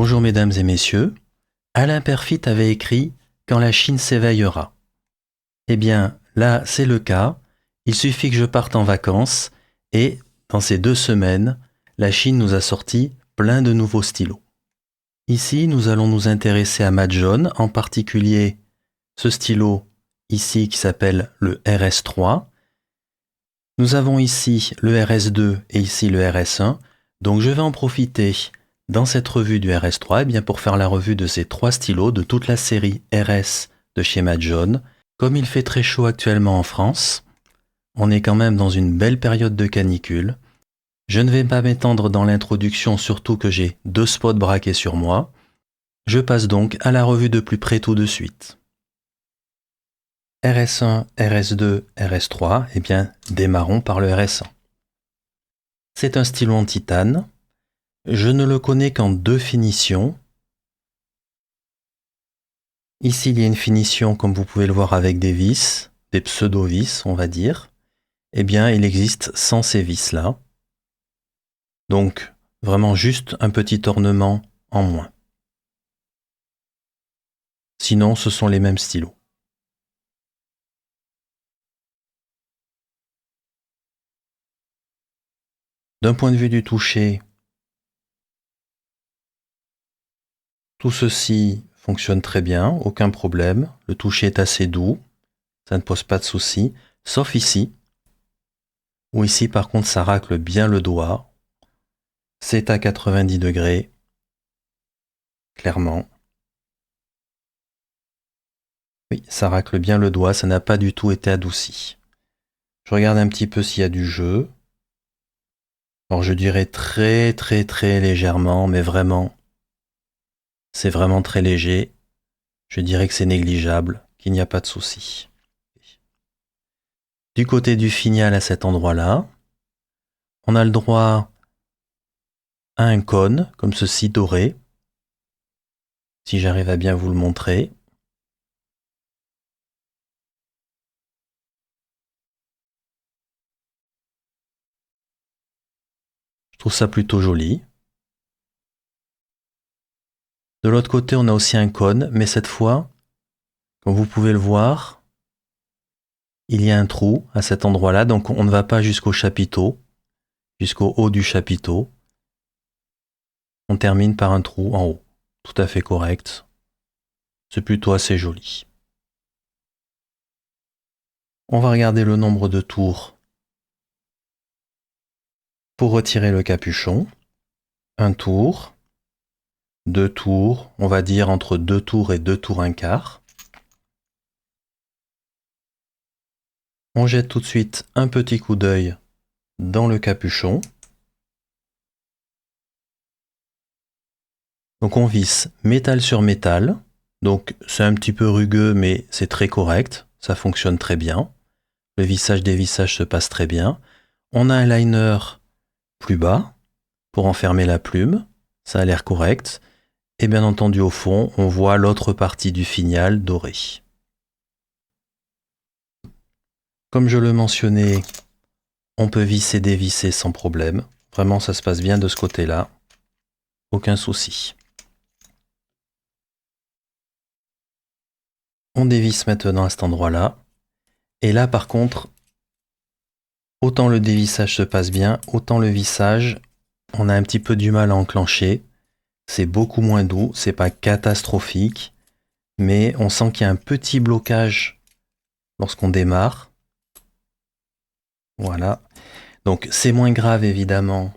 Bonjour mesdames et messieurs, Alain Perfit avait écrit « Quand la Chine s'éveillera ». Eh bien, là, c'est le cas. Il suffit que je parte en vacances et, dans ces 2 semaines, la Chine nous a sorti plein de nouveaux stylos. Ici, nous allons nous intéresser à Majohn, en particulier ce stylo ici qui s'appelle le RS3. Nous avons ici le RS2 et ici le RS1. Donc je vais en profiter dans cette revue du RS3 eh bien, pour faire la revue de ces 3 stylos de toute la série RS de chez Majohn. Comme il fait très chaud actuellement en France, on est quand même dans une belle période de canicule. Je ne vais pas m'étendre dans l'introduction, surtout que j'ai 2 spots braqués sur moi. Je passe donc à la revue de plus près tout de suite. RS1, RS2, RS3, eh bien, démarrons par le RS1. C'est un stylo en titane. Je ne le connais qu'en 2 finitions. Ici, il y a une finition, comme vous pouvez le voir, avec des vis, des pseudo-vis, on va dire. Eh bien, il existe sans ces vis-là. Donc, vraiment juste un petit ornement en moins. Sinon, ce sont les mêmes stylos. D'un point de vue du toucher, tout ceci fonctionne très bien, aucun problème. Le toucher est assez doux, ça ne pose pas de soucis, sauf ici, où ici par contre ça racle bien le doigt. C'est à 90 degrés, clairement. Oui, ça racle bien le doigt, ça n'a pas du tout été adouci. Je regarde un petit peu s'il y a du jeu. Alors je dirais très légèrement, mais vraiment, c'est vraiment très léger. Je dirais que c'est négligeable, qu'il n'y a pas de souci. Du côté du finial à cet endroit-là, on a le droit à un cône, comme ceci, doré. Si j'arrive à bien vous le montrer. Je trouve ça plutôt joli. De l'autre côté, on a aussi un cône, mais cette fois, comme vous pouvez le voir, il y a un trou à cet endroit-là, donc on ne va pas jusqu'au chapiteau, jusqu'au haut du chapiteau. On termine par un trou en haut, tout à fait correct. C'est plutôt assez joli. On va regarder le nombre de tours pour retirer le capuchon. 1 tour, 2 tours, on va dire entre 2 tours et 2 tours 1/4. On jette tout de suite un petit coup d'œil dans le capuchon. Donc on visse métal sur métal. Donc c'est un petit peu rugueux, mais c'est très correct. Ça fonctionne très bien. Le vissage des vissages se passe très bien. On a un liner plus bas pour enfermer la plume. Ça a l'air correct. Et bien entendu au fond, on voit l'autre partie du finial doré. Comme je le mentionnais, on peut visser, dévisser sans problème. Vraiment, ça se passe bien de ce côté-là. Aucun souci. On dévisse maintenant à cet endroit-là. Et là, par contre, autant le dévissage se passe bien, autant le vissage, on a un petit peu du mal à enclencher. C'est beaucoup moins doux, c'est pas catastrophique, mais on sent qu'il y a un petit blocage lorsqu'on démarre. Voilà. Donc c'est moins grave évidemment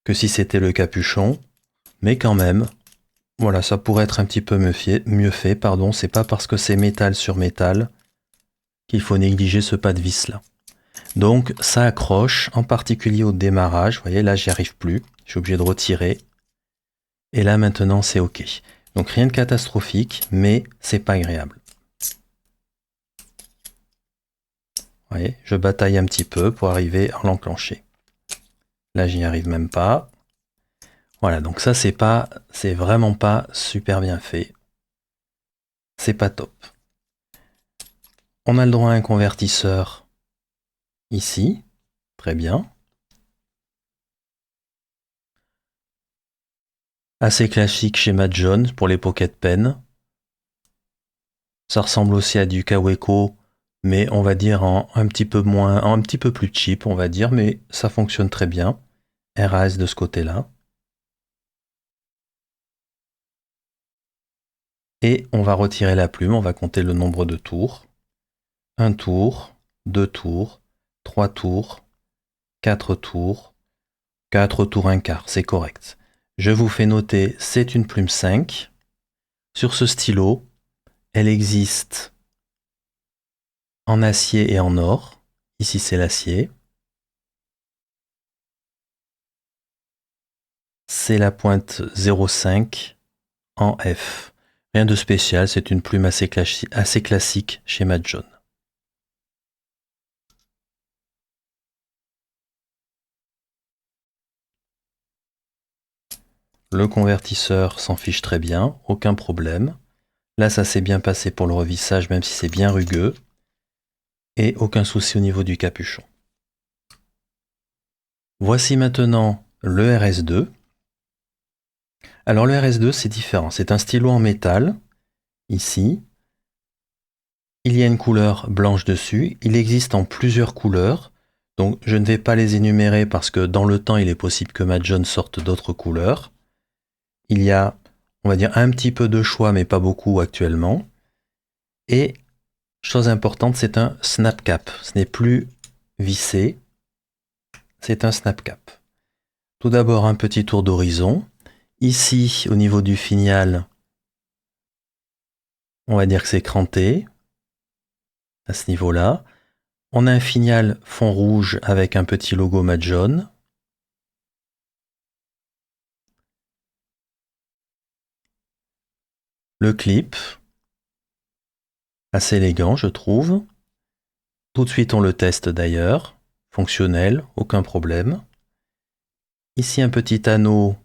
que si c'était le capuchon, mais quand même, voilà, ça pourrait être un petit peu mieux fait, pardon. C'est pas parce que c'est métal sur métal qu'il faut négliger ce pas de vis là. Donc ça accroche, en particulier au démarrage. Vous voyez, là j'y arrive plus, je suis obligé de retirer. Et là maintenant c'est ok. Donc rien de catastrophique, mais c'est pas agréable. Vous voyez, je bataille un petit peu pour arriver à l'enclencher. Là j'y arrive même pas. Voilà, donc ça c'est vraiment pas super bien fait. C'est pas top. On a le droit à un convertisseur ici, très bien. Assez classique schéma de jaune pour les pocket pen. Ça ressemble aussi à du Kaweco, mais on va dire en un petit peu moins, en un petit peu plus cheap, on va dire, mais ça fonctionne très bien. RAS de ce côté-là. Et on va retirer la plume, on va compter le nombre de tours. 1 tour, 2 tours, 3 tours, 4 tours, 4 tours 1 quart, c'est correct. Je vous fais noter, c'est une plume 5. Sur ce stylo, elle existe en acier et en or. Ici, c'est l'acier. C'est la pointe 0,5 en F. Rien de spécial, c'est une plume assez classique chez Matt John. Le convertisseur s'en fiche très bien, aucun problème. Là, ça s'est bien passé pour le revissage, même si c'est bien rugueux. Et aucun souci au niveau du capuchon. Voici maintenant le RS2. Alors le RS2, c'est différent. C'est un stylo en métal, ici. Il y a une couleur blanche dessus. Il existe en plusieurs couleurs. Donc je ne vais pas les énumérer parce que dans le temps, il est possible que Matt John sorte d'autres couleurs. Il y a, on va dire, un petit peu de choix, mais pas beaucoup actuellement. Et, chose importante, c'est un snap cap. Ce n'est plus vissé, c'est un snap cap. Tout d'abord, un petit tour d'horizon. Ici, au niveau du finial, on va dire que c'est cranté, à ce niveau-là. On a un finial fond rouge avec un petit logo Matt John. Le clip, assez élégant, je trouve. Tout de suite, on le teste d'ailleurs. Fonctionnel, aucun problème. Ici, un petit anneau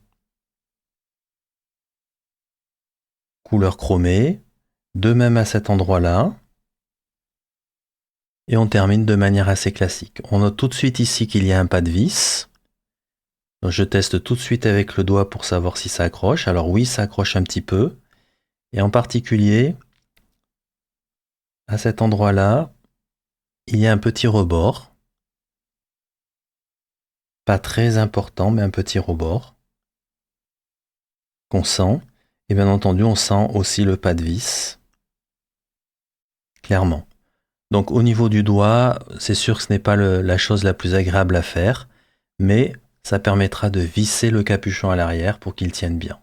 couleur chromée. De même à cet endroit-là. Et on termine de manière assez classique. On note tout de suite ici qu'il y a un pas de vis. Donc je teste tout de suite avec le doigt pour savoir si ça accroche. Alors oui, ça accroche un petit peu. Et en particulier, à cet endroit-là, il y a un petit rebord. Pas très important, mais un petit rebord qu'on sent. Et bien entendu, on sent aussi le pas de vis. Clairement. Donc au niveau du doigt, c'est sûr que ce n'est pas la chose la plus agréable à faire, mais ça permettra de visser le capuchon à l'arrière pour qu'il tienne bien.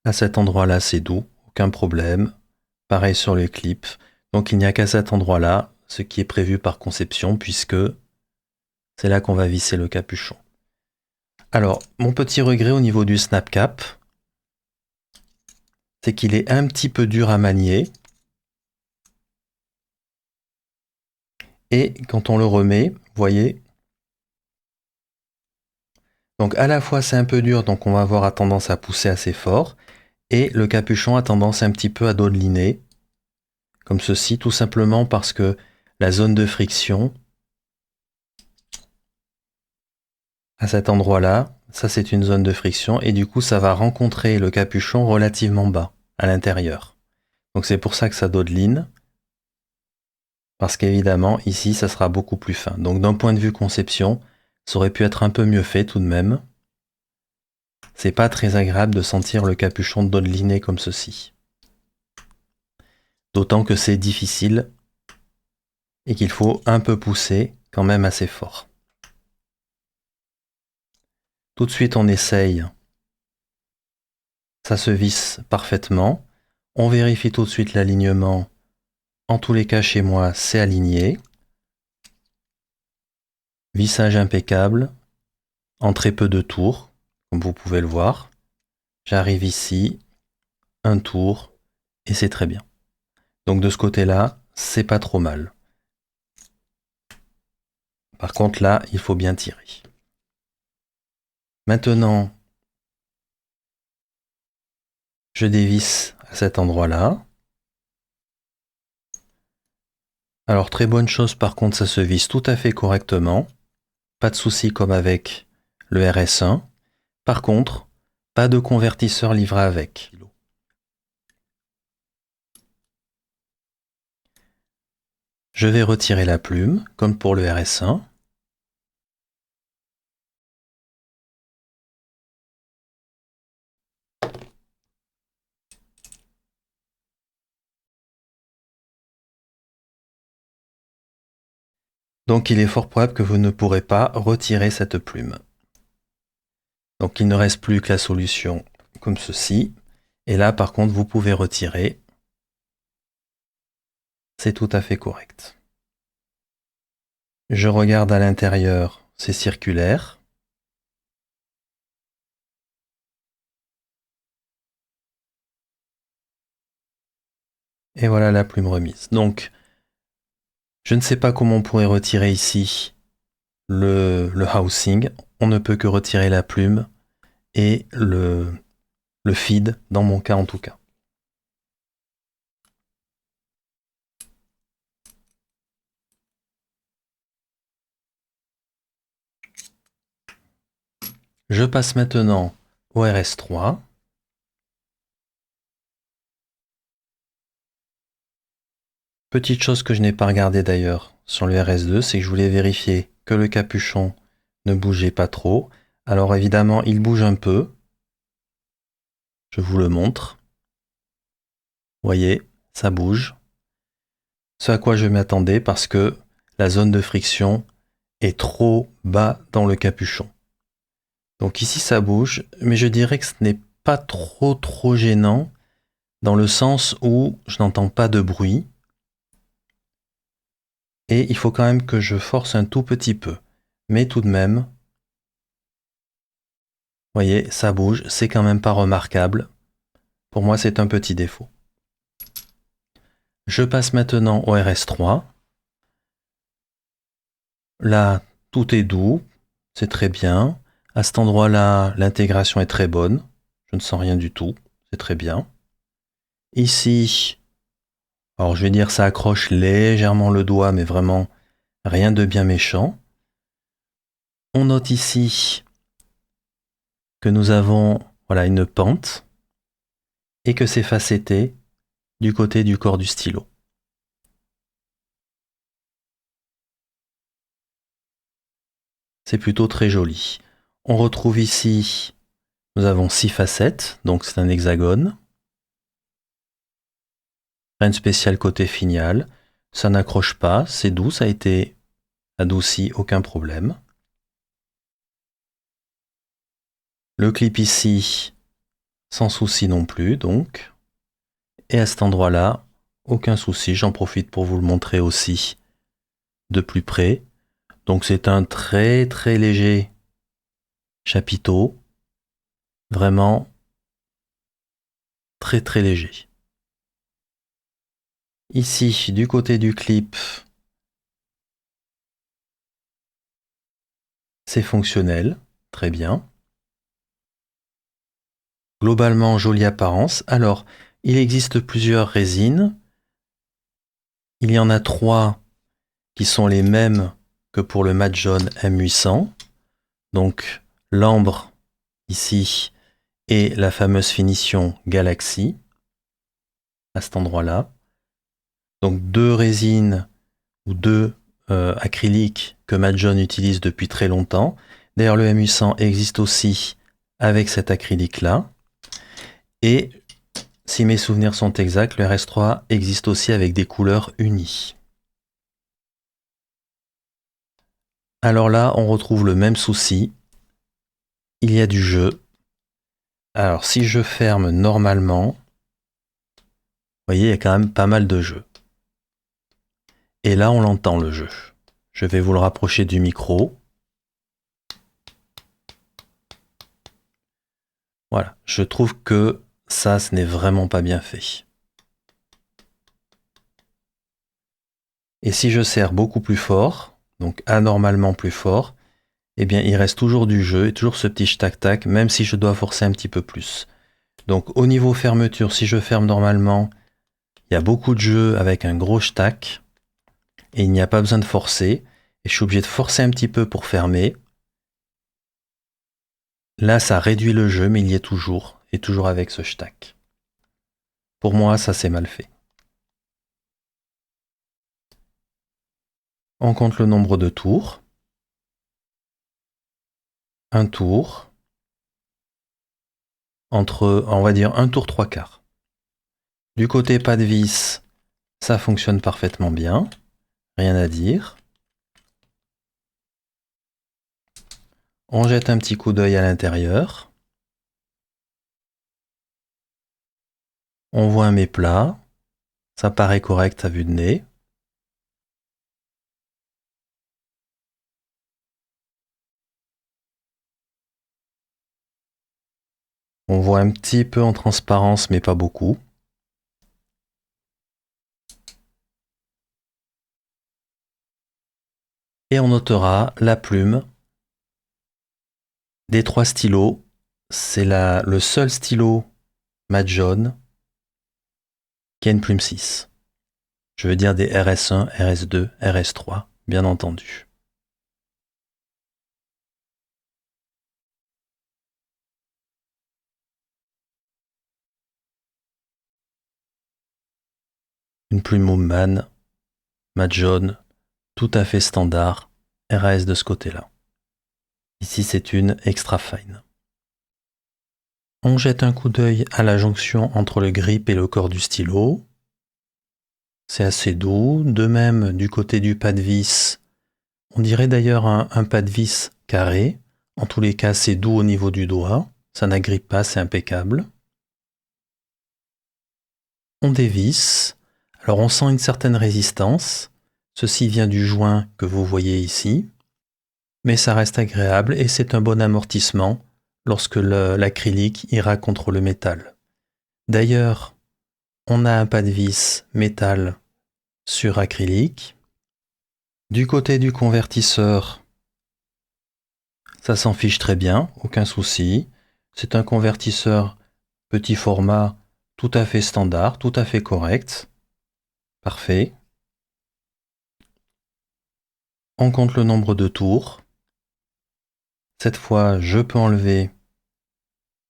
À cet endroit-là, c'est doux, aucun problème. Pareil sur les clips. Donc il n'y a qu'à cet endroit-là, ce qui est prévu par conception, puisque c'est là qu'on va visser le capuchon. Alors, mon petit regret au niveau du snap cap, c'est qu'il est un petit peu dur à manier. Et quand on le remet, vous voyez, donc à la fois c'est un peu dur, donc on va avoir tendance à pousser assez fort, et le capuchon a tendance un petit peu à dodeliner, comme ceci, tout simplement parce que la zone de friction, à cet endroit-là, ça c'est une zone de friction, et du coup ça va rencontrer le capuchon relativement bas, à l'intérieur. Donc c'est pour ça que ça dodeline, parce qu'évidemment ici ça sera beaucoup plus fin. Donc d'un point de vue conception, ça aurait pu être un peu mieux fait tout de même. C'est pas très agréable de sentir le capuchon dodeliner comme ceci. D'autant que c'est difficile et qu'il faut un peu pousser quand même assez fort. Tout de suite on essaye. Ça se visse parfaitement. On vérifie tout de suite l'alignement. En tous les cas chez moi c'est aligné. Vissage impeccable. En très peu de tours, comme vous pouvez le voir. J'arrive ici, un tour, et c'est très bien. Donc de ce côté-là, c'est pas trop mal. Par contre là, il faut bien tirer. Maintenant, je dévisse à cet endroit-là. Alors très bonne chose, par contre, ça se visse tout à fait correctement. pas de souci comme avec le RS1. Par contre, pas de convertisseur livré avec. Je vais retirer la plume, comme pour le RS1. Donc il est fort probable que vous ne pourrez pas retirer cette plume. Donc il ne reste plus que la solution comme ceci. Et là par contre vous pouvez retirer. C'est tout à fait correct. Je regarde à l'intérieur, c'est circulaire. Et voilà la plume remise. Donc, je ne sais pas comment on pourrait retirer ici le housing. On ne peut que retirer la plume et le feed, dans mon cas en tout cas. Je passe maintenant au RS3. Petite chose que je n'ai pas regardé d'ailleurs sur le RS2, c'est que je voulais vérifier que le capuchon ne bougeait pas trop. Alors évidemment, il bouge un peu. Je vous le montre. Vous voyez, ça bouge. Ce à quoi je m'attendais parce que la zone de friction est trop bas dans le capuchon. Donc ici ça bouge, mais je dirais que ce n'est pas trop gênant dans le sens où je n'entends pas de bruit. Et il faut quand même que je force un tout petit peu. Mais tout de même, vous voyez, ça bouge, c'est quand même pas remarquable. Pour moi, c'est un petit défaut. Je passe maintenant au RS3. Là, tout est doux, c'est très bien. À cet endroit-là, l'intégration est très bonne. Je ne sens rien du tout, c'est très bien. Ici, alors je vais dire ça accroche légèrement le doigt, mais vraiment rien de bien méchant. On note ici que nous avons voilà, une pente et que c'est facetté du côté du corps du stylo. C'est plutôt très joli. On retrouve ici, nous avons 6 facettes, donc c'est un hexagone. Rien de spécial côté finial. Ça n'accroche pas, c'est doux, ça a été adouci, aucun problème. Le clip ici, sans souci non plus, donc. Et à cet endroit-là, aucun souci. J'en profite pour vous le montrer aussi de plus près. Donc c'est un très léger chapiteau. Vraiment très léger. Ici, du côté du clip, c'est fonctionnel, très bien. Globalement, jolie apparence. Alors, il existe plusieurs résines. Il y en a 3 qui sont les mêmes que pour le Matte Jaune M800. Donc, l'ambre ici et la fameuse finition Galaxy à cet endroit-là. Donc, 2 résines ou 2 acryliques que Matte Jaune utilise depuis très longtemps. D'ailleurs, le M800 existe aussi avec cet acrylique-là. Et si mes souvenirs sont exacts, le RS3 existe aussi avec des couleurs unies. Alors là, on retrouve le même souci. Il y a du jeu. Alors si je ferme normalement, vous voyez, il y a quand même pas mal de jeu. Et là, on l'entend le jeu. Je vais vous le rapprocher du micro. Voilà, je trouve que ça, ce n'est vraiment pas bien fait. Et si je serre beaucoup plus fort, donc anormalement plus fort, eh bien il reste toujours du jeu et toujours ce petit tac-tac, même si je dois forcer un petit peu plus. Donc au niveau fermeture, si je ferme normalement, il y a beaucoup de jeu avec un gros tac et il n'y a pas besoin de forcer. Et je suis obligé de forcer un petit peu pour fermer. Là, ça réduit le jeu, mais il y est toujours, et toujours avec ce shtack. Pour moi, ça c'est mal fait. On compte le nombre de tours. Un tour. Entre, on va dire, un tour 3/4. Du côté pas de vis, ça fonctionne parfaitement bien. Rien à dire. On jette un petit coup d'œil à l'intérieur. On voit un méplat. Ça paraît correct à vue de nez. On voit un petit peu en transparence, mais pas beaucoup. Et on notera la plume des 3 stylos. C'est le seul stylo mat jaune qui a une plume 6. Je veux dire des RS1, RS2, RS3, bien entendu. Une plume Homeman, mat jaune, tout à fait standard, RAS de ce côté-là. Ici, c'est une extra fine. On jette un coup d'œil à la jonction entre le grip et le corps du stylo. C'est assez doux. De même, du côté du pas de vis, on dirait d'ailleurs un pas de vis carré. En tous les cas, c'est doux au niveau du doigt. Ça n'agrippe pas, c'est impeccable. On dévisse. Alors on sent une certaine résistance. Ceci vient du joint que vous voyez ici. Mais ça reste agréable et c'est un bon amortissement lorsque l'acrylique ira contre le métal. D'ailleurs, on a un pas de vis métal sur acrylique. Du côté du convertisseur, ça s'en fiche très bien, aucun souci. C'est un convertisseur petit format tout à fait standard, tout à fait correct. Parfait. On compte le nombre de tours. Cette fois, je peux enlever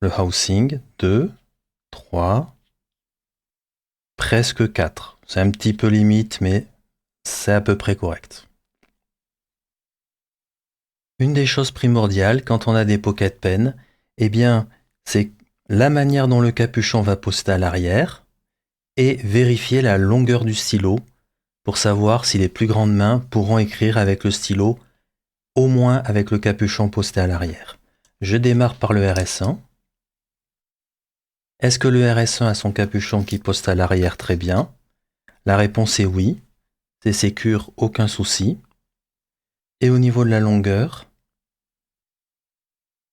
le housing. 2, 3, presque 4. C'est un petit peu limite, mais c'est à peu près correct. Une des choses primordiales quand on a des pocket pens, eh bien, c'est la manière dont le capuchon va poster à l'arrière et vérifier la longueur du stylo pour savoir si les plus grandes mains pourront écrire avec le stylo, au moins avec le capuchon posté à l'arrière. Je démarre par le RS1. Est-ce que le RS1 a son capuchon qui poste à l'arrière très bien? La réponse est oui. C'est sécure, aucun souci. Et au niveau de la longueur,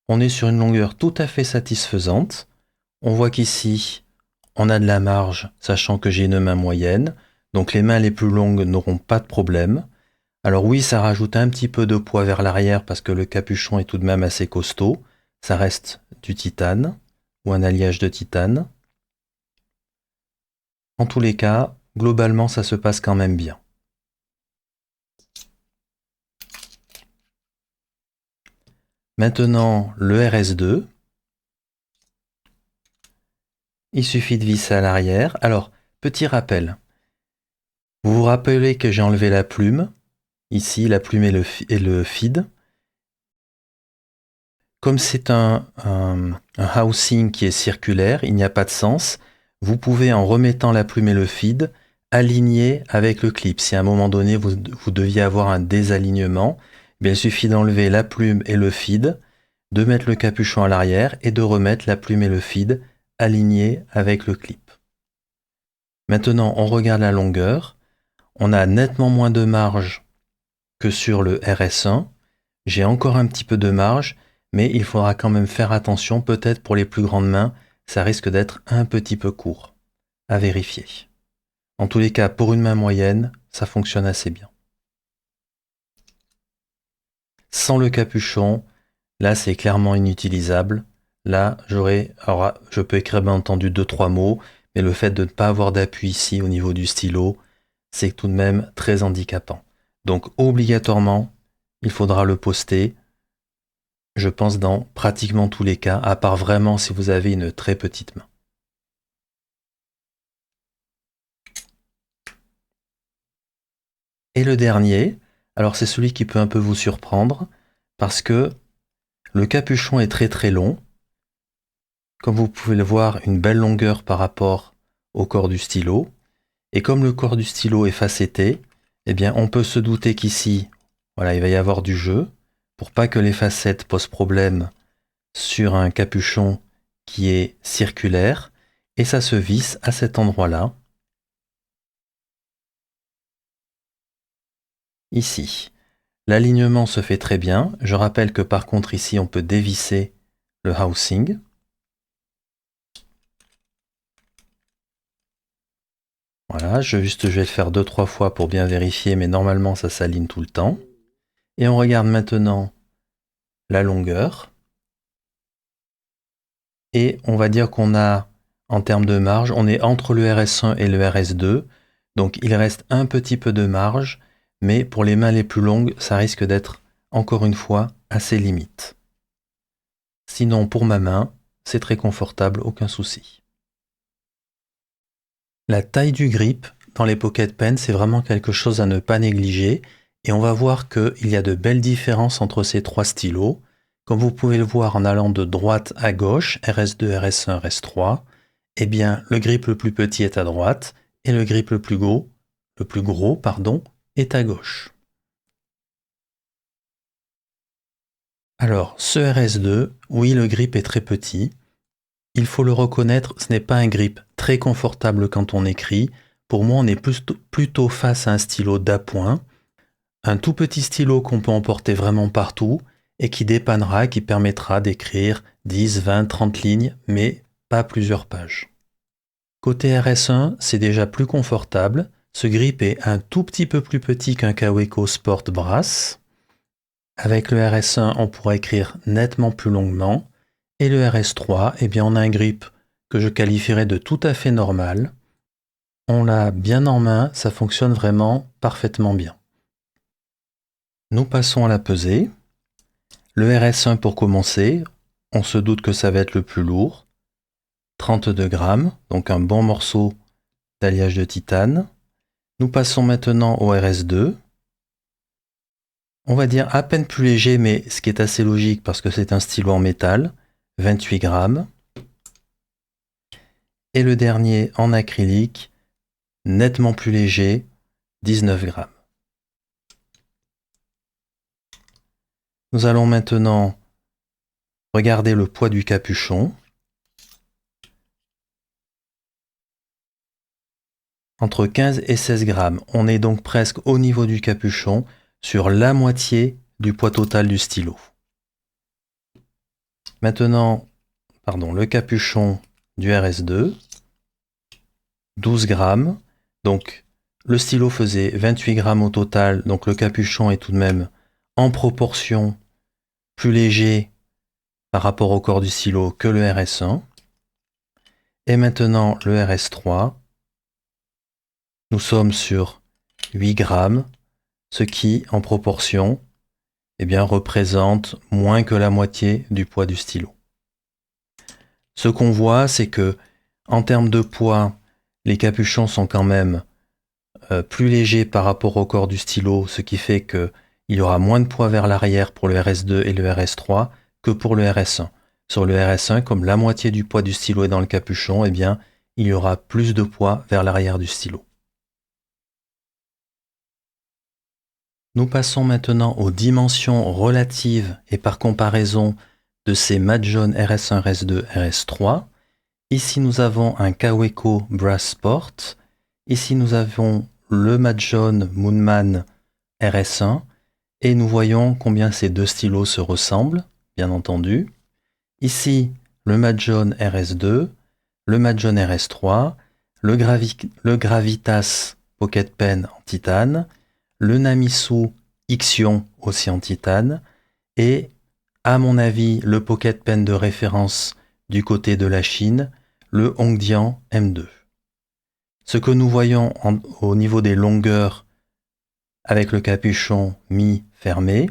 on est sur une longueur tout à fait satisfaisante. On voit qu'ici, on a de la marge, sachant que j'ai une main moyenne. Donc les mains les plus longues n'auront pas de problème. Alors oui, ça rajoute un petit peu de poids vers l'arrière parce que le capuchon est tout de même assez costaud. Ça reste du titane ou un alliage de titane. En tous les cas, globalement, ça se passe quand même bien. Maintenant, le RS2. Il suffit de visser à l'arrière. Alors, petit rappel. Vous vous rappelez que j'ai enlevé la plume. Ici, la plume et le feed. Comme c'est un housing qui est circulaire, il n'y a pas de sens. Vous pouvez, en remettant la plume et le feed, aligner avec le clip. Si à un moment donné, vous deviez avoir un désalignement, bien, il suffit d'enlever la plume et le feed, de mettre le capuchon à l'arrière et de remettre la plume et le feed alignés avec le clip. Maintenant, on regarde la longueur. On a nettement moins de marge que sur le RS1. J'ai encore un petit peu de marge, mais il faudra quand même faire attention. Peut-être pour les plus grandes mains, ça risque d'être un petit peu court. À vérifier. En tous les cas, pour une main moyenne, ça fonctionne assez bien. Sans le capuchon, là c'est clairement inutilisable. Là, je peux écrire bien entendu 2-3 mots, mais le fait de ne pas avoir d'appui ici au niveau du stylo, c'est tout de même très handicapant. Donc obligatoirement, il faudra le poster, je pense, dans pratiquement tous les cas, à part vraiment si vous avez une très petite main. Et le dernier, alors c'est celui qui peut un peu vous surprendre, parce que le capuchon est très très long. Comme vous pouvez le voir, une belle longueur par rapport au corps du stylo. Et comme le corps du stylo est facetté, eh bien on peut se douter qu'ici, voilà, il va y avoir du jeu, pour pas que les facettes posent problème sur un capuchon qui est circulaire, et ça se visse à cet endroit-là, ici. L'alignement se fait très bien. Je rappelle que par contre ici on peut dévisser le housing. Voilà, je vais le faire 2-3 fois pour bien vérifier, mais normalement ça s'aligne tout le temps. Et on regarde maintenant la longueur. Et on va dire qu'on a, en termes de marge, on est entre le RS1 et le RS2. Donc il reste un petit peu de marge, mais pour les mains les plus longues, ça risque d'être, encore une fois, assez limite. Sinon, pour ma main, c'est très confortable, aucun souci. La taille du grip dans les Pocket Pen, c'est vraiment quelque chose à ne pas négliger. Et on va voir qu'il y a de belles différences entre ces trois stylos. Comme vous pouvez le voir en allant de droite à gauche, RS2, RS1, RS3, eh bien, le grip le plus petit est à droite et le grip le plus gros, est à gauche. Alors, ce RS2, oui, le grip est très petit. Il faut le reconnaître, ce n'est pas un grip très confortable quand on écrit. Pour moi, on est plutôt face à un stylo d'appoint. Un tout petit stylo qu'on peut emporter vraiment partout et qui dépannera, qui permettra d'écrire 10, 20, 30 lignes, mais pas plusieurs pages. Côté RS1, c'est déjà plus confortable. Ce grip est un tout petit peu plus petit qu'un Kaweco Sport Brass. Avec le RS1, on pourra écrire nettement plus longuement. Et le RS3, eh bien, on a un grip que je qualifierais de tout à fait normal. On l'a bien en main, ça fonctionne vraiment parfaitement bien. Nous passons à la pesée. Le RS1 pour commencer, on se doute que ça va être le plus lourd. 32 grammes, donc un bon morceau d'alliage de titane. Nous passons maintenant au RS2. On va dire à peine plus léger, mais ce qui est assez logique parce que c'est un stylo en métal, 28 grammes. Et le dernier en acrylique, nettement plus léger, 19 grammes. Nous allons maintenant regarder le poids du capuchon. Entre 15 et 16 grammes. On est donc presque au niveau du capuchon, sur la moitié du poids total du stylo. Maintenant, le capuchon du RS2, 12 grammes. Donc, le stylo faisait 28 grammes au total, donc le capuchon est tout de même en proportion plus léger par rapport au corps du stylo que le RS1. Et maintenant, le RS3, nous sommes sur 8 grammes, ce qui, en proportion, eh bien, représente moins que la moitié du poids du stylo. Ce qu'on voit, c'est que, en termes de poids, les capuchons sont quand même plus légers par rapport au corps du stylo, ce qui fait qu'il y aura moins de poids vers l'arrière pour le RS2 et le RS3 que pour le RS1. Sur le RS1, comme la moitié du poids du stylo est dans le capuchon, eh bien, il y aura plus de poids vers l'arrière du stylo. Nous passons maintenant aux dimensions relatives et par comparaison de ces Madjon RS1, RS2, RS3. Ici, nous avons un Kaweco Brass Sport. Ici, nous avons le Madjon Moonman RS1. Et nous voyons combien ces deux stylos se ressemblent, bien entendu. Ici, le Madjon RS2, le Madjon RS3, le Gravitas Pocket Pen en titane, le Namisu Ixion aussi en titane, et à mon avis, le Pocket Pen de référence du côté de la Chine, le Hongdian M2. Ce que nous voyons au niveau des longueurs avec le capuchon mi-fermé,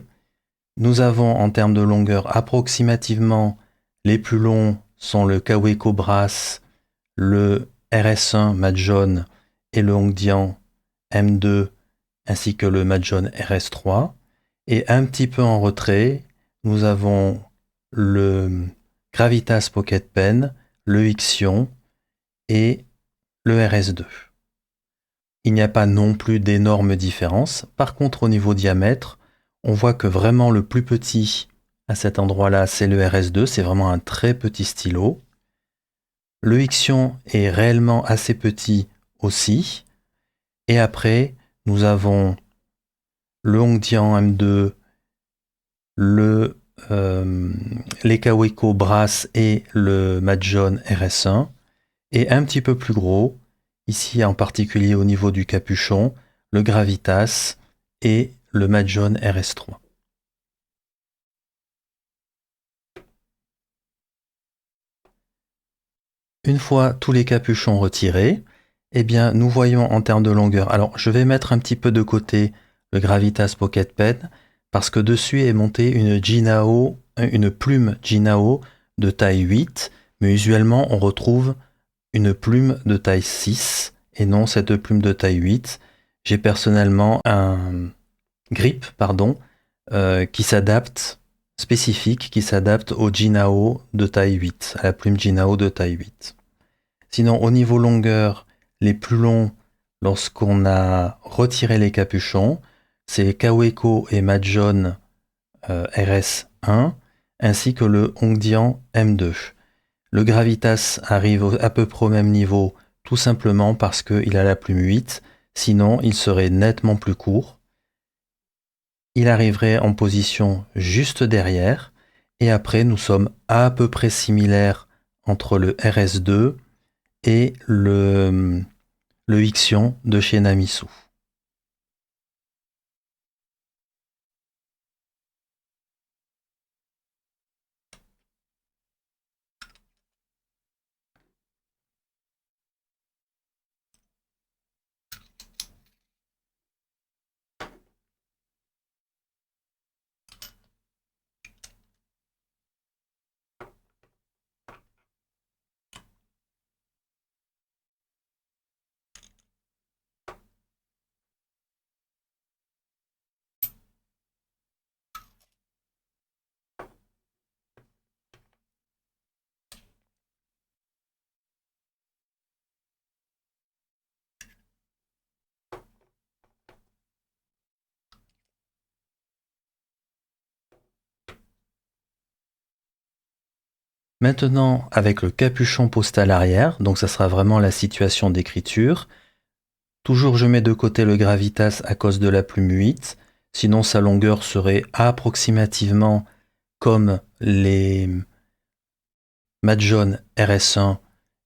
Nous avons en termes de longueur approximativement les plus longs sont le Kaweco Brass, le RS1 Madjon et le Hongdian M2 ainsi que le Madjon RS3. Et un petit peu en retrait, nous avons le Gravitas Pocket Pen, le Ixion et le RS2. Il n'y a pas non plus d'énormes différences. Par contre, au niveau diamètre, on voit que vraiment le plus petit à cet endroit-là, c'est le RS2. C'est vraiment un très petit stylo. Le Ixion est réellement assez petit aussi. Et après, nous avons le Hongdian M2, les Kaweco Brass et le Madjon RS1. Et un petit peu plus gros, ici en particulier au niveau du capuchon, le Gravitas et le Madjon RS3. Une fois tous les capuchons retirés, eh bien, nous voyons en termes de longueur. Alors, je vais mettre un petit peu de côté le Gravitas Pocket Pen parce que dessus est montée une plume Jinao de taille 8, mais usuellement on retrouve une plume de taille 6 et non cette plume de taille 8. J'ai personnellement un grip, qui s'adapte, spécifique, qui s'adapte au Jinao de taille 8, à la plume Jinao de taille 8. Sinon, au niveau longueur, les plus longs, lorsqu'on a retiré les capuchons, c'est Kaweco et Madjon RS1, ainsi que le Hongdian M2. Le Gravitas arrive à peu près au même niveau, tout simplement parce qu'il a la plume 8, sinon il serait nettement plus court. Il arriverait en position juste derrière, et après nous sommes à peu près similaires entre le RS2 et le Ixion de chez Namisu. Maintenant, avec le capuchon posté à l'arrière, donc ça sera vraiment la situation d'écriture. Toujours je mets de côté le Gravitas à cause de la plume 8, sinon sa longueur serait approximativement comme les Madjon RS1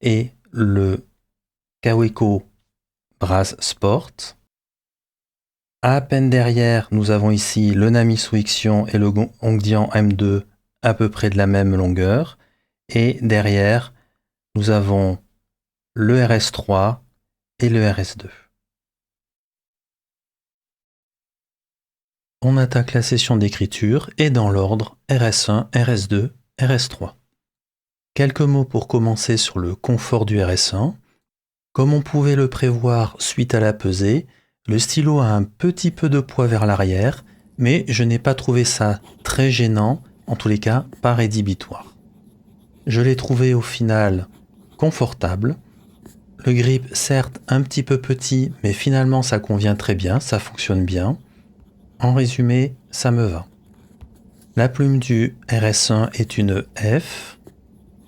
et le Kaweco Brass Sport. À peine derrière, nous avons ici le Namisu Ixion et le Hongdian M2 à peu près de la même longueur. Et derrière, nous avons le RS3 et le RS2. On attaque la session d'écriture et dans l'ordre RS1, RS2, RS3. Quelques mots pour commencer sur le confort du RS1. Comme on pouvait le prévoir suite à la pesée, le stylo a un petit peu de poids vers l'arrière, mais je n'ai pas trouvé ça très gênant, en tous les cas pas rédhibitoire. Je l'ai trouvé au final confortable. Le grip certes un petit peu petit, mais finalement ça convient très bien, ça fonctionne bien. En résumé, ça me va. La plume du RS1 est une F.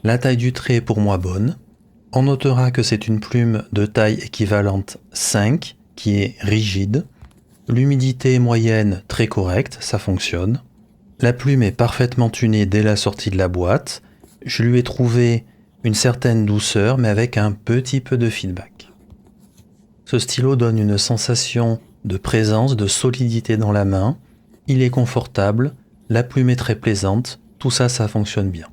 La taille du trait est pour moi bonne. On notera que c'est une plume de taille équivalente 5 qui est rigide. L'humidité est moyenne, très correcte, ça fonctionne. La plume est parfaitement tunée dès la sortie de la boîte. Je lui ai trouvé une certaine douceur mais avec un petit peu de feedback. Ce stylo donne une sensation de présence, de solidité dans la main. Il est confortable, la plume est très plaisante, tout ça, ça fonctionne bien.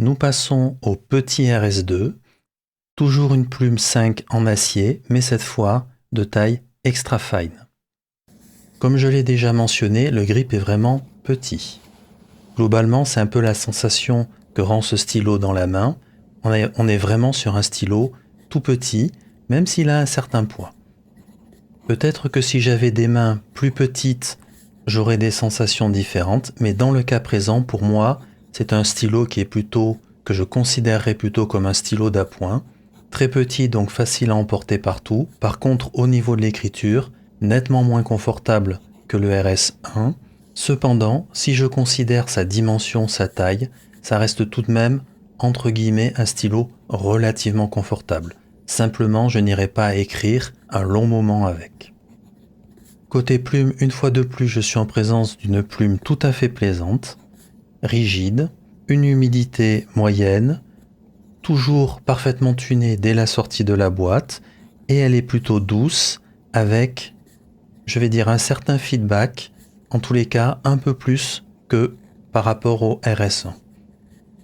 Nous passons au petit RS2, toujours une plume 5 en acier, mais cette fois de taille extra fine. Comme je l'ai déjà mentionné, le grip est vraiment petit. Globalement, c'est un peu la sensation que rend ce stylo dans la main. On est vraiment sur un stylo tout petit, même s'il a un certain poids. Peut-être que si j'avais des mains plus petites, j'aurais des sensations différentes, mais dans le cas présent, pour moi, c'est un stylo que je considérerais plutôt comme un stylo d'appoint. Très petit, donc facile à emporter partout. Par contre, au niveau de l'écriture, nettement moins confortable que le RS1. Cependant, si je considère sa dimension, sa taille, ça reste tout de même, entre guillemets, un stylo relativement confortable. Simplement, je n'irai pas écrire un long moment avec. Côté plume, une fois de plus, je suis en présence d'une plume tout à fait plaisante, rigide, une humidité moyenne, toujours parfaitement tunée dès la sortie de la boîte, et elle est plutôt douce, avec, je vais dire, un certain feedback, en tous les cas un peu plus que par rapport au RS1.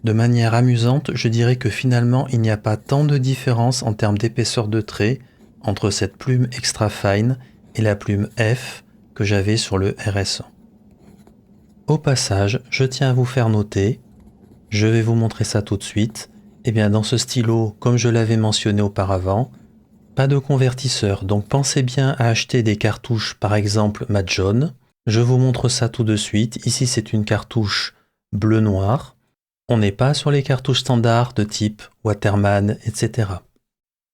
De manière amusante, je dirais que finalement il n'y a pas tant de différence en termes d'épaisseur de trait entre cette plume extra fine et la plume F que j'avais sur le RS1. Au passage, je tiens à vous faire noter, je vais vous montrer ça tout de suite, et bien dans ce stylo, comme je l'avais mentionné auparavant, pas de convertisseur, donc pensez bien à acheter des cartouches par exemple mat jaune. Je vous montre ça tout de suite, ici c'est une cartouche bleu-noir. On n'est pas sur les cartouches standards de type Waterman, etc.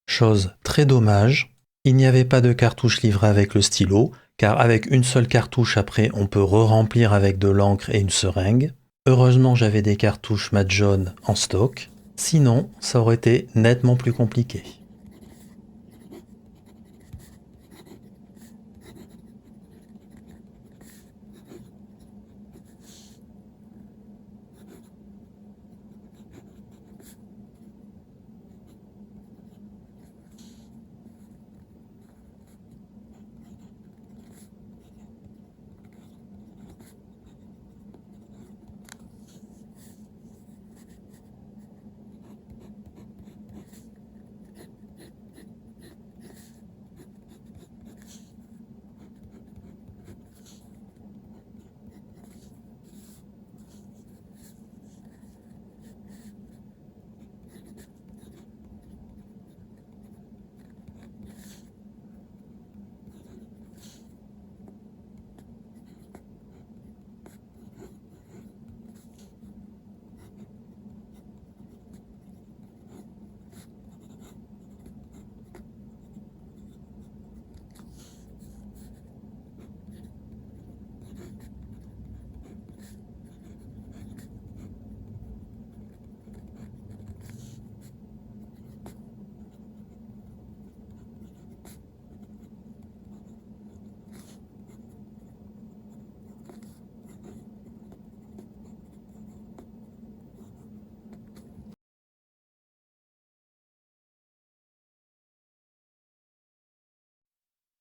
Chose très dommage, il n'y avait pas de cartouche livrée avec le stylo, car avec une seule cartouche après on peut re-remplir avec de l'encre et une seringue. Heureusement j'avais des cartouches mat jaune en stock, sinon ça aurait été nettement plus compliqué.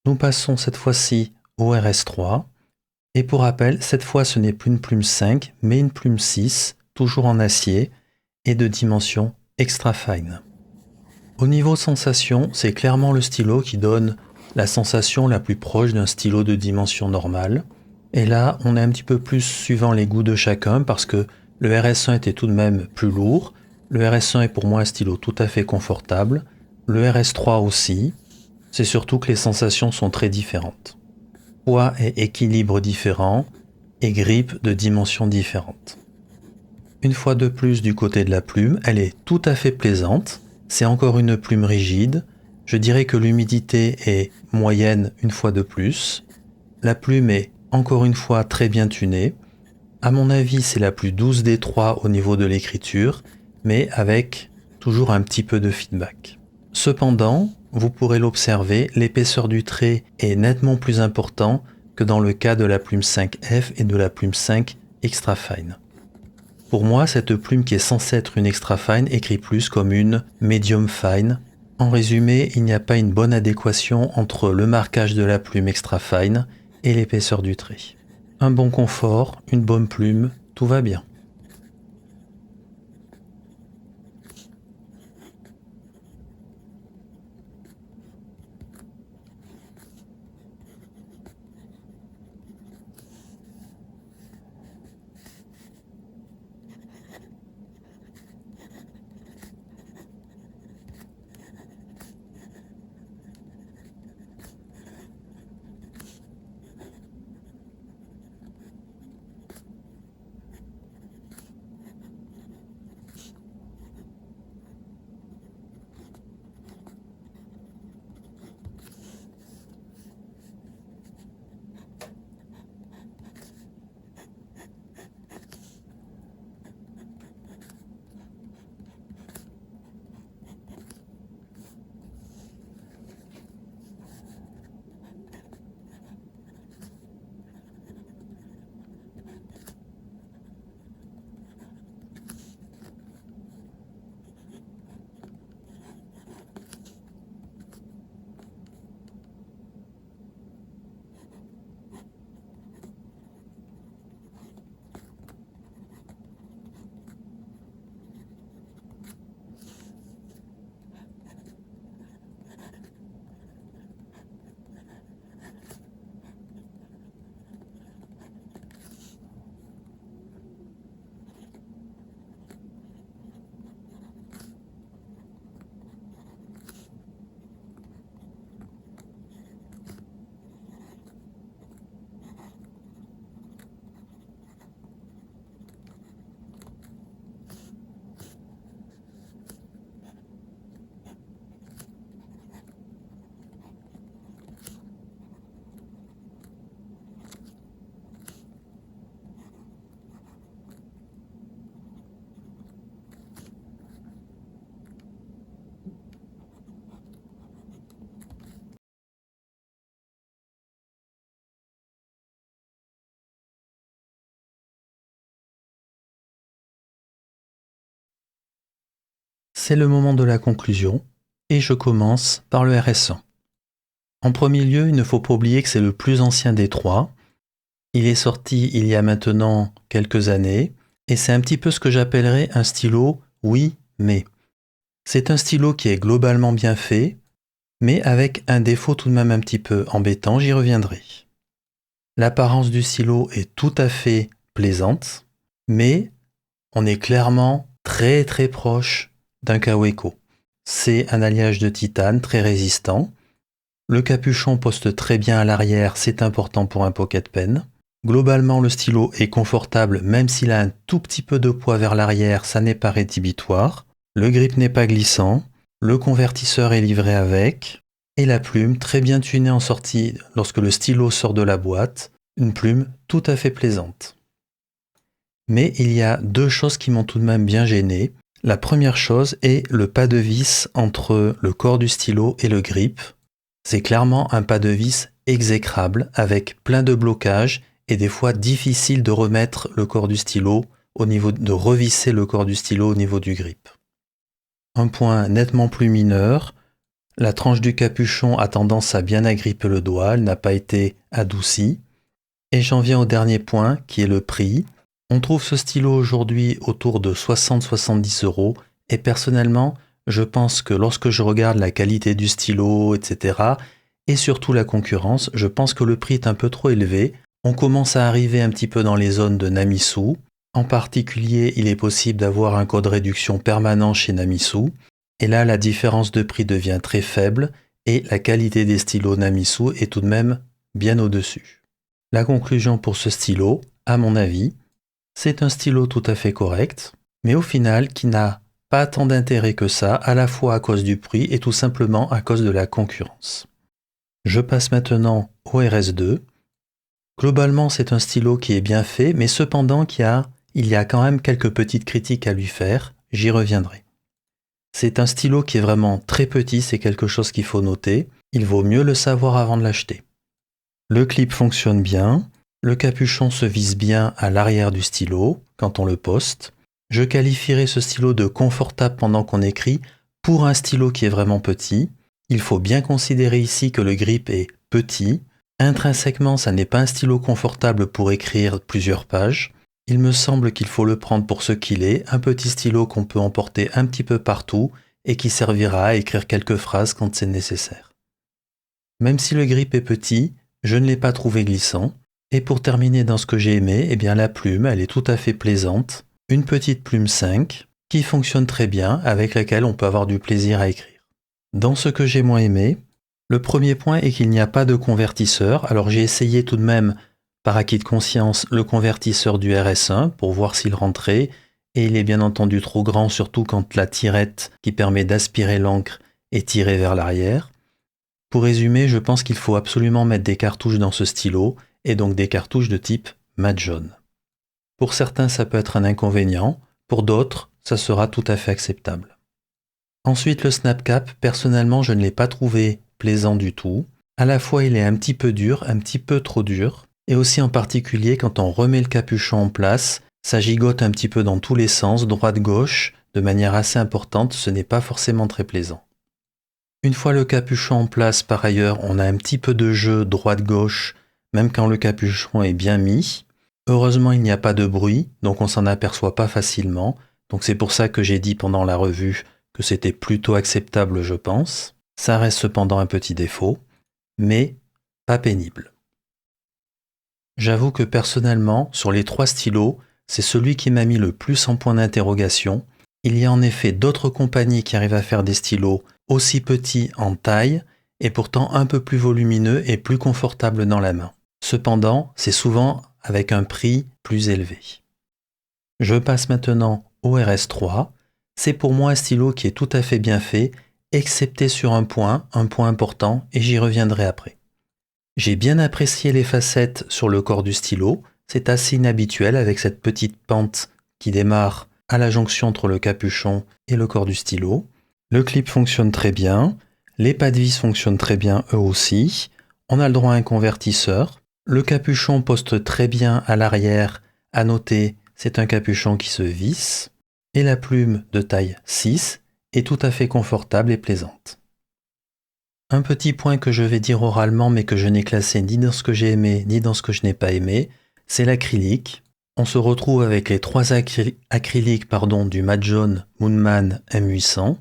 Nous passons cette fois-ci au RS3. Et pour rappel, cette fois ce n'est plus une plume 5, mais une plume 6, toujours en acier, et de dimension extra fine. Au niveau sensation, c'est clairement le stylo qui donne la sensation la plus proche d'un stylo de dimension normale. Et là, on est un petit peu plus suivant les goûts de chacun, parce que le RS1 était tout de même plus lourd. Le RS1 est pour moi un stylo tout à fait confortable. Le RS3 aussi. C'est surtout que les sensations sont très différentes. Poids et équilibre différents, et grippe de dimensions différentes. Une fois de plus du côté de la plume, elle est tout à fait plaisante, c'est encore une plume rigide, je dirais que l'humidité est moyenne une fois de plus, la plume est encore une fois très bien tunée, à mon avis c'est la plus douce des trois au niveau de l'écriture, mais avec toujours un petit peu de feedback. Cependant, vous pourrez l'observer, l'épaisseur du trait est nettement plus importante que dans le cas de la plume 5F et de la plume 5 Extra Fine. Pour moi, cette plume qui est censée être une Extra Fine écrit plus comme une Medium Fine. En résumé, il n'y a pas une bonne adéquation entre le marquage de la plume Extra Fine et l'épaisseur du trait. Un bon confort, une bonne plume, tout va bien. c'est le moment de la conclusion et je commence par le RS100. En premier lieu, il ne faut pas oublier que c'est le plus ancien des trois. Il est sorti il y a maintenant quelques années et c'est un petit peu ce que j'appellerais un stylo oui, mais. C'est un stylo qui est globalement bien fait, mais avec un défaut tout de même un petit peu embêtant, j'y reviendrai. L'apparence du stylo est tout à fait plaisante, mais on est clairement très très proche d'un Kaweco. C'est un alliage de titane très résistant. Le capuchon poste très bien à l'arrière, c'est important pour un pocket pen. Globalement, le stylo est confortable, même s'il a un tout petit peu de poids vers l'arrière, ça n'est pas rédhibitoire. Le grip n'est pas glissant, le convertisseur est livré avec, et la plume très bien tunée en sortie lorsque le stylo sort de la boîte, une plume tout à fait plaisante. Mais il y a deux choses qui m'ont tout de même bien gêné. La première chose est le pas de vis entre le corps du stylo et le grip. C'est clairement un pas de vis exécrable avec plein de blocages et des fois difficile de remettre le corps du stylo de revisser le corps du stylo au niveau du grip. Un point nettement plus mineur, la tranche du capuchon a tendance à bien agripper le doigt, elle n'a pas été adoucie. Et j'en viens au dernier point qui est le prix. On trouve ce stylo aujourd'hui autour de 60-70 € et personnellement, je pense que lorsque je regarde la qualité du stylo, etc., et surtout la concurrence, je pense que le prix est un peu trop élevé. On commence à arriver un petit peu dans les zones de Namisu. En particulier, il est possible d'avoir un code réduction permanent chez Namisu. Et là, la différence de prix devient très faible et la qualité des stylos Namisu est tout de même bien au-dessus. La conclusion pour ce stylo, à mon avis, c'est un stylo tout à fait correct, mais au final qui n'a pas tant d'intérêt que ça, à la fois à cause du prix et tout simplement à cause de la concurrence. Je passe maintenant au RS2. Globalement, c'est un stylo qui est bien fait, mais cependant il y a quand même quelques petites critiques à lui faire, j'y reviendrai. C'est un stylo qui est vraiment très petit, c'est quelque chose qu'il faut noter, il vaut mieux le savoir avant de l'acheter. Le clip fonctionne bien, le capuchon se visse bien à l'arrière du stylo quand on le poste. Je qualifierais ce stylo de confortable pendant qu'on écrit pour un stylo qui est vraiment petit. Il faut bien considérer ici que le grip est petit. Intrinsèquement, ça n'est pas un stylo confortable pour écrire plusieurs pages. Il me semble qu'il faut le prendre pour ce qu'il est, un petit stylo qu'on peut emporter un petit peu partout et qui servira à écrire quelques phrases quand c'est nécessaire. Même si le grip est petit, je ne l'ai pas trouvé glissant. Et pour terminer dans ce que j'ai aimé, eh bien la plume, elle est tout à fait plaisante. Une petite plume 5 qui fonctionne très bien, avec laquelle on peut avoir du plaisir à écrire. Dans ce que j'ai moins aimé, le premier point est qu'il n'y a pas de convertisseur. Alors j'ai essayé tout de même, par acquis de conscience, le convertisseur du RS1 pour voir s'il rentrait. Et il est bien entendu trop grand, surtout quand la tirette qui permet d'aspirer l'encre est tirée vers l'arrière. Pour résumer, je pense qu'il faut absolument mettre des cartouches dans ce stylo, et donc des cartouches de type mat jaune. Pour certains, ça peut être un inconvénient, pour d'autres, ça sera tout à fait acceptable. Ensuite, le snap cap, personnellement, je ne l'ai pas trouvé plaisant du tout. À la fois, il est un petit peu dur, un petit peu trop dur, et aussi en particulier, quand on remet le capuchon en place, ça gigote un petit peu dans tous les sens, droite-gauche, de manière assez importante, ce n'est pas forcément très plaisant. Une fois le capuchon en place, par ailleurs, on a un petit peu de jeu droite-gauche, même quand le capuchon est bien mis. Heureusement, il n'y a pas de bruit, donc on s'en aperçoit pas facilement. Donc c'est pour ça que j'ai dit pendant la revue que c'était plutôt acceptable, je pense. Ça reste cependant un petit défaut, mais pas pénible. J'avoue que personnellement, sur les 3 stylos, c'est celui qui m'a mis le plus en point d'interrogation. Il y a en effet d'autres compagnies qui arrivent à faire des stylos aussi petits en taille et pourtant un peu plus volumineux et plus confortables dans la main. Cependant, c'est souvent avec un prix plus élevé. Je passe maintenant au RS3. C'est pour moi un stylo qui est tout à fait bien fait, excepté sur un point important, et j'y reviendrai après. J'ai bien apprécié les facettes sur le corps du stylo, c'est assez inhabituel avec cette petite pente qui démarre à la jonction entre le capuchon et le corps du stylo. Le clip fonctionne très bien, les pas de vis fonctionnent très bien eux aussi, on a le droit à un convertisseur, le capuchon poste très bien à l'arrière, à noter c'est un capuchon qui se visse, et la plume de taille 6 est tout à fait confortable et plaisante. Un petit point que je vais dire oralement mais que je n'ai classé ni dans ce que j'ai aimé ni dans ce que je n'ai pas aimé, c'est l'acrylique. On se retrouve avec les 3 acryliques du Majohn Moonman M800.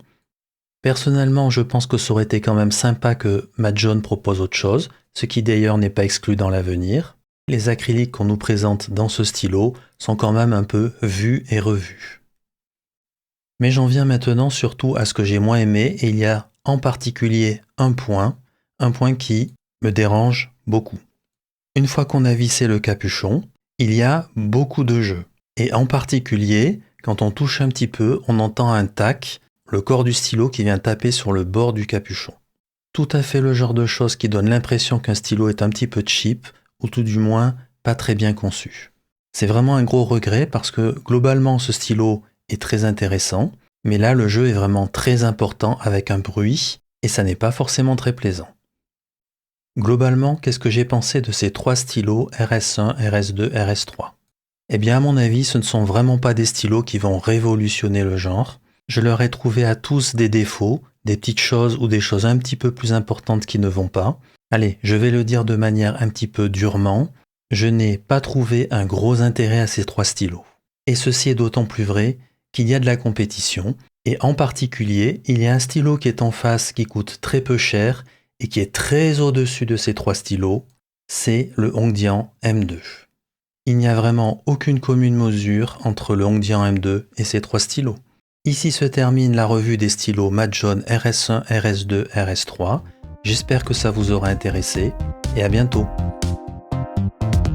Personnellement, je pense que ça aurait été quand même sympa que Majohn propose autre chose, ce qui d'ailleurs n'est pas exclu dans l'avenir. Les acryliques qu'on nous présente dans ce stylo sont quand même un peu vus et revus. Mais j'en viens maintenant surtout à ce que j'ai moins aimé, et il y a en particulier un point qui me dérange beaucoup. Une fois qu'on a vissé le capuchon, il y a beaucoup de jeu. Et en particulier, quand on touche un petit peu, on entend un tac, le corps du stylo qui vient taper sur le bord du capuchon. Tout à fait le genre de choses qui donne l'impression qu'un stylo est un petit peu cheap, ou tout du moins pas très bien conçu. C'est vraiment un gros regret parce que globalement ce stylo est très intéressant, mais là le jeu est vraiment très important avec un bruit, et ça n'est pas forcément très plaisant. Globalement, qu'est-ce que j'ai pensé de ces 3 stylos RS1, RS2, RS3 ? Eh bien, à mon avis, ce ne sont vraiment pas des stylos qui vont révolutionner le genre. Je leur ai trouvé à tous des défauts, des petites choses ou des choses un petit peu plus importantes qui ne vont pas. Allez, je vais le dire de manière un petit peu durement, je n'ai pas trouvé un gros intérêt à ces 3 stylos. Et ceci est d'autant plus vrai qu'il y a de la compétition, et en particulier, il y a un stylo qui est en face qui coûte très peu cher, et qui est très au-dessus de ces 3 stylos, c'est le Hongdian M2. Il n'y a vraiment aucune commune mesure entre le Hongdian M2 et ces 3 stylos. Ici se termine la revue des stylos Majohn RS1, RS2, RS3. J'espère que ça vous aura intéressé, et à bientôt.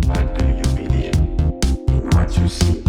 Why do you believe in what you see?